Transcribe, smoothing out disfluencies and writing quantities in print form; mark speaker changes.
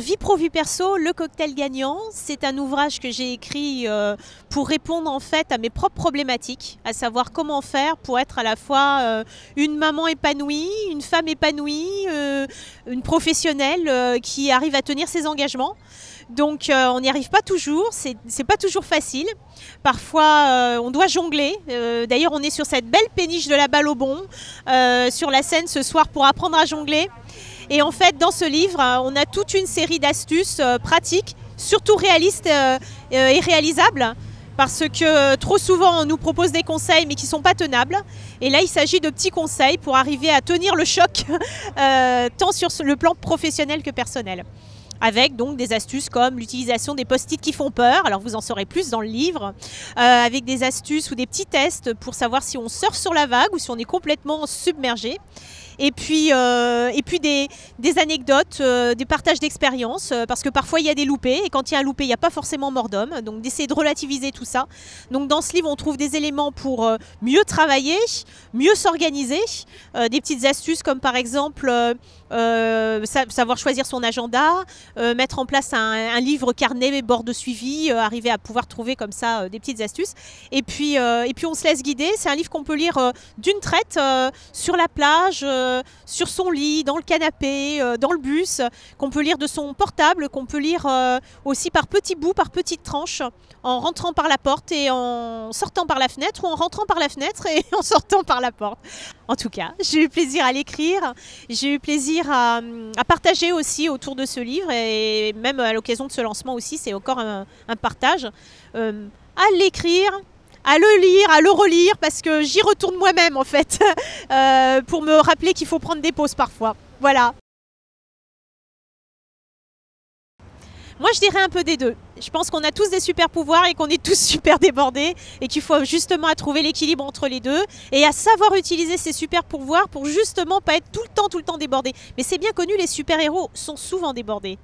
Speaker 1: Vie pro, vie perso, le cocktail gagnant, c'est un ouvrage que j'ai écrit pour répondre en fait à mes propres problématiques, à savoir comment faire pour être à la fois une maman épanouie, une femme épanouie, une professionnelle qui arrive à tenir ses engagements. Donc on n'y arrive pas toujours, c'est pas toujours facile. Parfois on doit jongler. D'ailleurs on est sur cette belle péniche de la Balle-au-Bon, sur la Seine ce soir pour apprendre à jongler. Et en fait, dans ce livre, on a toute une série d'astuces pratiques, surtout réalistes et réalisables, parce que trop souvent, on nous propose des conseils, mais qui ne sont pas tenables. Et là, il s'agit de petits conseils pour arriver à tenir le choc, tant sur le plan professionnel que personnel. Avec donc des astuces comme l'utilisation des post-it qui font peur, alors vous en saurez plus dans le livre, avec des astuces ou des petits tests pour savoir si on surfe sur la vague ou si on est complètement submergé. Et puis des anecdotes, des partages d'expériences, parce que parfois il y a des loupés, et quand il y a un loupé, il n'y a pas forcément mort d'homme, donc d'essayer de relativiser tout ça. Donc dans ce livre, on trouve des éléments pour mieux travailler, mieux s'organiser, des petites astuces comme par exemple savoir choisir son agenda, mettre en place un livre carnet, bord de suivi, arriver à pouvoir trouver comme ça des petites astuces. Et puis on se laisse guider, c'est un livre qu'on peut lire d'une traite sur la plage, sur son lit, dans le canapé, dans le bus, qu'on peut lire de son portable, qu'on peut lire aussi par petits bouts, par petites tranches, en rentrant par la porte et en sortant par la fenêtre, ou en rentrant par la fenêtre et en sortant par la porte. En tout cas, j'ai eu plaisir à l'écrire, j'ai eu plaisir à partager aussi autour de ce livre, et même à l'occasion de ce lancement aussi, c'est encore un partage. À l'écrire, à le lire, à le relire, parce que j'y retourne moi-même en fait, pour me rappeler qu'il faut prendre des pauses parfois. Voilà. Moi, je dirais un peu des deux. Je pense qu'on a tous des super pouvoirs et qu'on est tous super débordés, et qu'il faut justement à trouver l'équilibre entre les deux et à savoir utiliser ces super pouvoirs pour justement pas être tout le temps débordé. Mais c'est bien connu, les super-héros sont souvent débordés.